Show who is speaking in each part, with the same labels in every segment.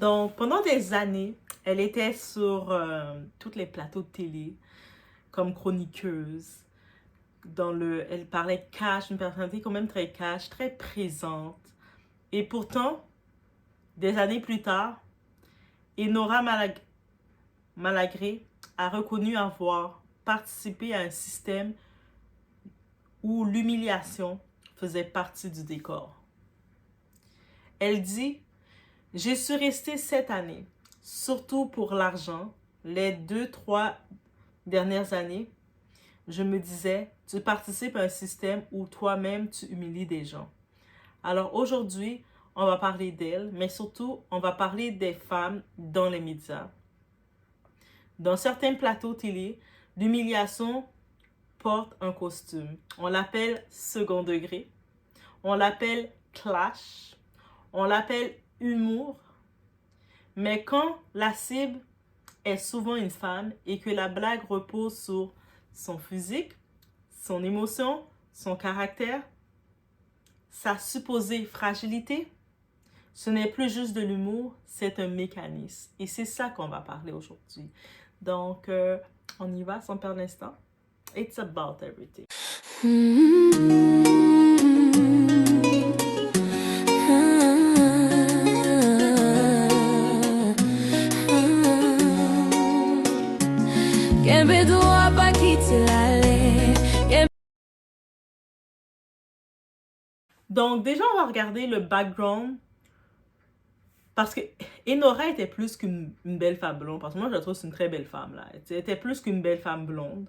Speaker 1: Donc, pendant des années, elle était sur tous les plateaux de télé comme chroniqueuse. Elle parlait cash, une personnalité quand même très cash, très présente. Et pourtant, des années plus tard, Enora Malagré a reconnu avoir participé à un système où l'humiliation faisait partie du décor. Elle dit: je suis restée 7 années, surtout pour l'argent. Les 2, 3 dernières années, je me disais, tu participes à un système où toi-même tu humilies des gens. Alors aujourd'hui, on va parler d'elle, mais surtout, on va parler des femmes dans les médias. Dans certains plateaux télé, l'humiliation porte un costume. On l'appelle second degré, on l'appelle clash, on l'appelle humour. Mais quand la cible est souvent une femme et que la blague repose sur son physique, son émotion, son caractère, sa supposée fragilité, ce n'est plus juste de l'humour, c'est un mécanisme. Et c'est ça qu'on va parler aujourd'hui. Donc, on y va sans perdre l'instant. It's about everything. Donc, déjà, on va regarder le background. Parce que Enora était plus qu'une belle femme blonde. Parce que moi, je la trouve que c'est une très belle femme. Là. Elle était plus qu'une belle femme blonde.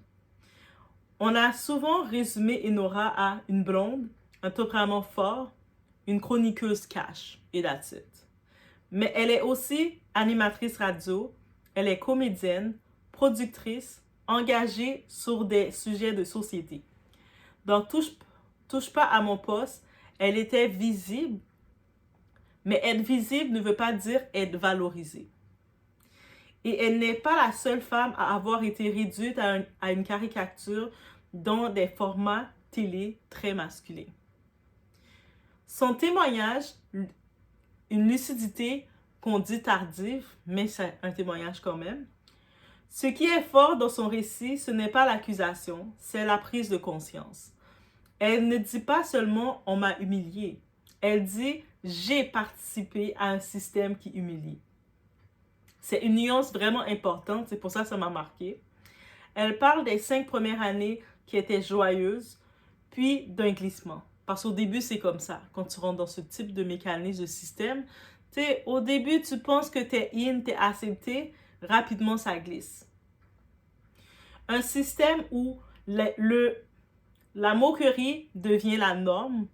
Speaker 1: On a souvent résumé Enora à une blonde, un tempérament fort, une chroniqueuse cash. Et that's it. Mais elle est aussi animatrice radio. Elle est comédienne, productrice, engagée sur des sujets de société. Donc, touche pas à mon poste. Elle était visible. Mais être visible ne veut pas dire être valorisée. Et elle n'est pas la seule femme à avoir été réduite à une caricature dans des formats télé très masculins. Son témoignage, une lucidité qu'on dit tardive, mais c'est un témoignage quand même. Ce qui est fort dans son récit, ce n'est pas l'accusation, c'est la prise de conscience. Elle ne dit pas seulement « on m'a humilié ». Elle dit « j'ai participé à un système qui humilie ». C'est une nuance vraiment importante, c'est pour ça que ça m'a marqué. Elle parle des 5 premières années qui étaient joyeuses, puis d'un glissement. Parce qu'au début, c'est comme ça. Quand tu rentres dans ce type de mécanisme, de système, au début, tu penses que t'es in, t'es accepté, rapidement, ça glisse. Un système où la moquerie devient la norme,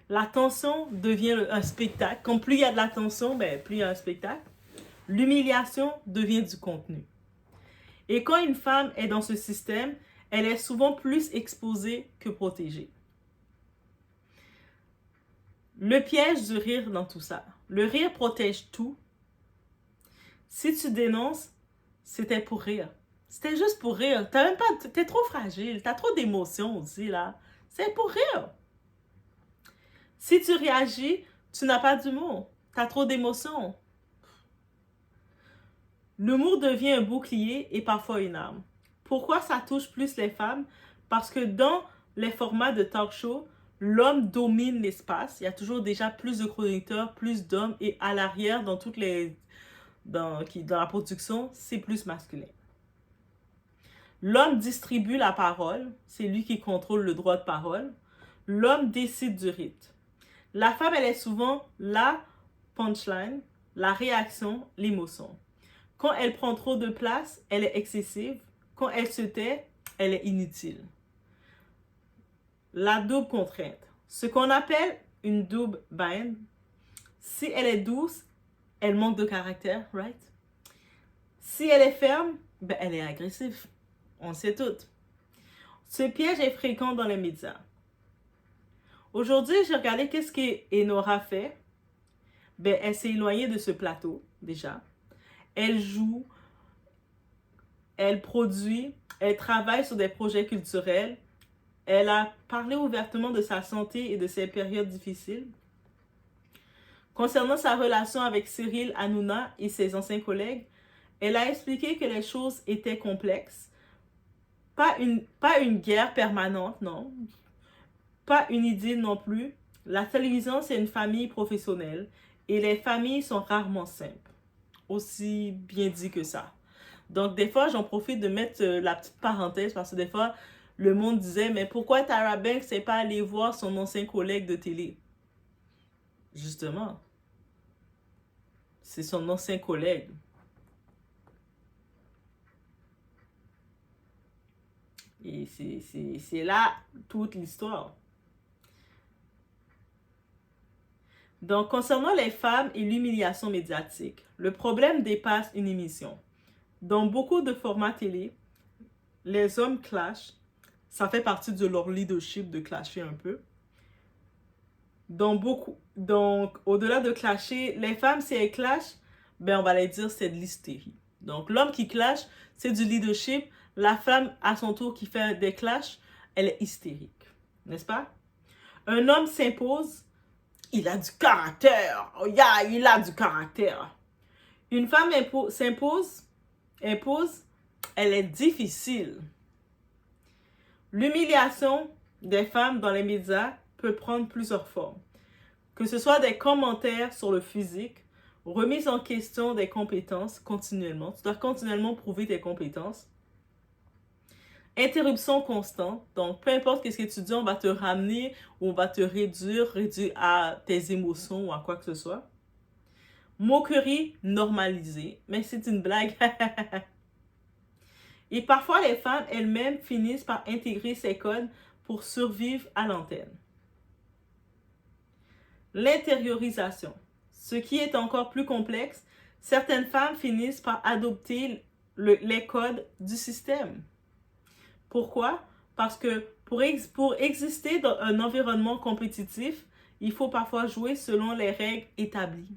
Speaker 1: la tension devient un spectacle. Comme plus il y a de la tension, ben, plus il y a un spectacle. L'humiliation devient du contenu. Et quand une femme est dans ce système, elle est souvent plus exposée que protégée. Le piège du rire dans tout ça. Le rire protège tout. Si tu dénonces, c'était pour rire. C'était juste pour rire. T'es trop fragile. T'as trop d'émotions aussi, là. C'est pour rire. Si tu réagis, tu n'as pas d'humour. T'as trop d'émotions. L'humour devient un bouclier et parfois une arme. Pourquoi ça touche plus les femmes? Parce que dans les formats de talk show, l'homme domine l'espace. Il y a toujours déjà plus de chroniqueurs, plus d'hommes. Et à l'arrière, dans la production, c'est plus masculin. L'homme distribue la parole. C'est lui qui contrôle le droit de parole. L'homme décide du rythme. La femme, elle est souvent la punchline, la réaction, l'émotion. Quand elle prend trop de place, elle est excessive. Quand elle se tait, elle est inutile. La double contrainte. Ce qu'on appelle une double bind. Si elle est douce, elle manque de caractère, right? Si elle est ferme, ben elle est agressive. On le sait tout. Ce piège est fréquent dans les médias. Aujourd'hui, j'ai regardé qu'est-ce qu'Enora fait. Ben, elle s'est éloignée de ce plateau, déjà. Elle joue, elle produit, elle travaille sur des projets culturels. Elle a parlé ouvertement de sa santé et de ses périodes difficiles. Concernant sa relation avec Cyril Hanouna et ses anciens collègues, elle a expliqué que les choses étaient complexes. Pas une guerre permanente, non. Pas une idylle non plus. La télévision, c'est une famille professionnelle et les familles sont rarement simples. Aussi bien dit que ça. Donc, des fois, j'en profite de mettre la petite parenthèse parce que des fois, le monde disait, mais pourquoi Tyra Banks n'est pas allée voir son ancien collègue de télé? Justement, c'est son ancien collègue. Et c'est là toute l'histoire. Donc, concernant les femmes et l'humiliation médiatique, le problème dépasse une émission. Dans beaucoup de formats télé, les hommes clashent. Ça fait partie de leur leadership de clasher un peu. Donc, au-delà de clasher, les femmes, si elles clashent, ben, on va les dire c'est de l'hystérie. Donc, l'homme qui clash, c'est du leadership. La femme, à son tour, qui fait des clashs, elle est hystérique. N'est-ce pas? Un homme s'impose, il a du caractère. Oh yeah, il a du caractère. Une femme s'impose, elle est difficile. L'humiliation des femmes dans les médias peut prendre plusieurs formes. Que ce soit des commentaires sur le physique, remise en question des compétences continuellement. Tu dois continuellement prouver tes compétences. Interruption constante. Donc, peu importe ce que tu dis, on va te ramener ou on va te réduire à tes émotions ou à quoi que ce soit. Moquerie normalisée. Mais c'est une blague. Et parfois, les femmes elles-mêmes finissent par intégrer ces codes pour survivre à l'antenne. L'intériorisation. Ce qui est encore plus complexe, certaines femmes finissent par adopter les codes du système. Pourquoi? Parce que pour exister dans un environnement compétitif, il faut parfois jouer selon les règles établies.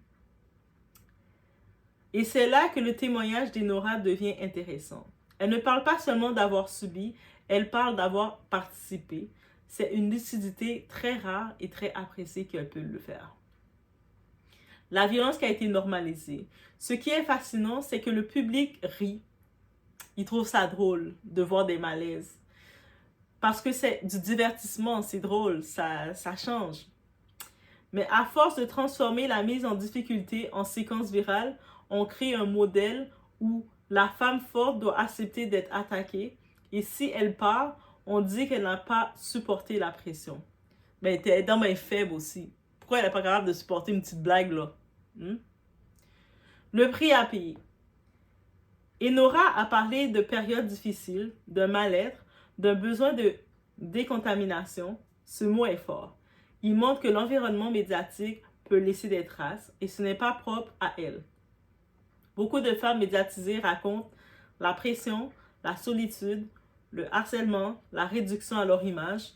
Speaker 1: Et c'est là que le témoignage d'Enora devient intéressant. Elle ne parle pas seulement d'avoir subi, elle parle d'avoir participé. C'est une lucidité très rare et très appréciée qu'elle peut le faire. La violence qui a été normalisée. Ce qui est fascinant, c'est que le public rit. Il trouve ça drôle de voir des malaises. Parce que c'est du divertissement, c'est drôle, ça change. Mais à force de transformer la mise en difficulté en séquence virale, on crée un modèle où la femme forte doit accepter d'être attaquée et si elle part, on dit qu'elle n'a pas supporté la pression. Mais elle est dans mes faibles aussi. Pourquoi elle n'est pas capable de supporter une petite blague là? Le prix à payer. Enora a parlé de périodes difficiles, de mal-être, d'un besoin de décontamination. Ce mot est fort. Il montre que l'environnement médiatique peut laisser des traces et ce n'est pas propre à elle. Beaucoup de femmes médiatisées racontent la pression, la solitude, le harcèlement, la réduction à leur image.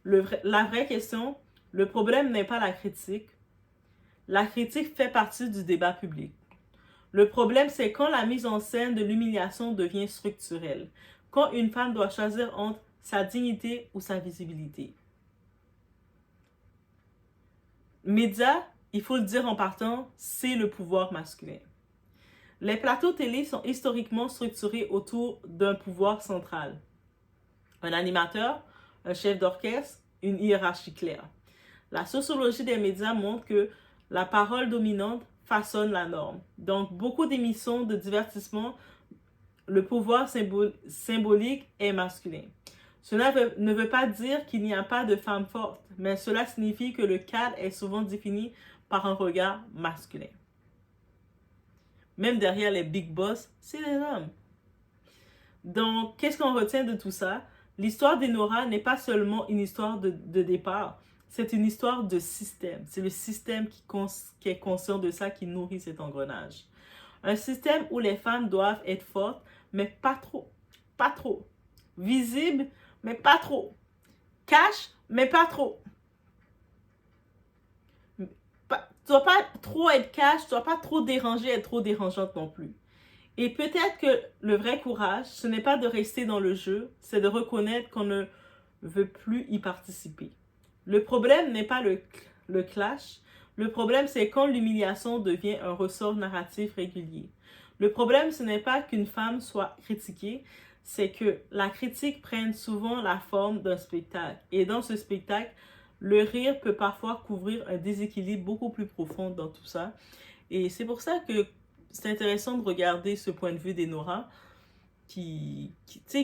Speaker 1: La vraie question, le problème n'est pas la critique. La critique fait partie du débat public. Le problème, c'est quand la mise en scène de l'humiliation devient structurelle. Quand une femme doit choisir entre sa dignité ou sa visibilité. Médias, il faut le dire en partant, c'est le pouvoir masculin. Les plateaux télé sont historiquement structurés autour d'un pouvoir central. Un animateur, un chef d'orchestre, une hiérarchie claire. La sociologie des médias montre que la parole dominante façonne la norme. Donc, beaucoup d'émissions de divertissement, le pouvoir symbolique est masculin. Cela ne veut pas dire qu'il n'y a pas de femmes fortes, mais cela signifie que le cadre est souvent défini par un regard masculin. Même derrière les big boss, c'est les hommes. Donc, qu'est-ce qu'on retient de tout ça? L'histoire d'Enora n'est pas seulement une histoire de départ, c'est une histoire de système. C'est le système qui est conscient de ça, qui nourrit cet engrenage. Un système où les femmes doivent être fortes, mais pas trop. Pas trop. Visibles, mais pas trop. Cash, mais pas trop. Tu ne dois pas trop être cash, tu ne dois pas trop déranger, être trop dérangeante non plus. Et peut-être que le vrai courage, ce n'est pas de rester dans le jeu, c'est de reconnaître qu'on ne veut plus y participer. Le problème n'est pas le clash, Le problème, c'est quand l'humiliation devient un ressort narratif régulier. Le problème, ce n'est pas qu'une femme soit critiquée, c'est que la critique prenne souvent la forme d'un spectacle. Et dans ce spectacle, le rire peut parfois couvrir un déséquilibre beaucoup plus profond dans tout ça. Et c'est pour ça que c'est intéressant de regarder ce point de vue d'Enora qui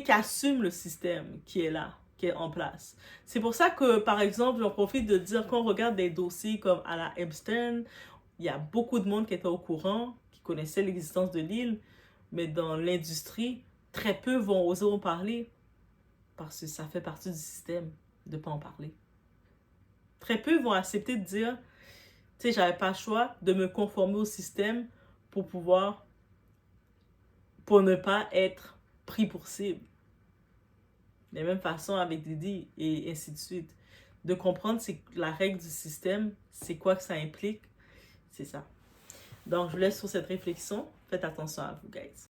Speaker 1: assume le système qui est là, qui est en place. C'est pour ça que, par exemple, j'en profite de dire qu'on regarde des dossiers comme Anna Epstein, il y a beaucoup de monde qui était au courant, qui connaissait l'existence de l'île, mais dans l'industrie, très peu vont oser en parler parce que ça fait partie du système de ne pas en parler. Très peu vont accepter de dire, tu sais, j'avais pas le choix de me conformer au système pour ne pas être pris pour cible. De la même façon avec Didi et ainsi de suite. De comprendre c'est la règle du système, c'est quoi que ça implique, c'est ça. Donc, je vous laisse sur cette réflexion. Faites attention à vous, guys.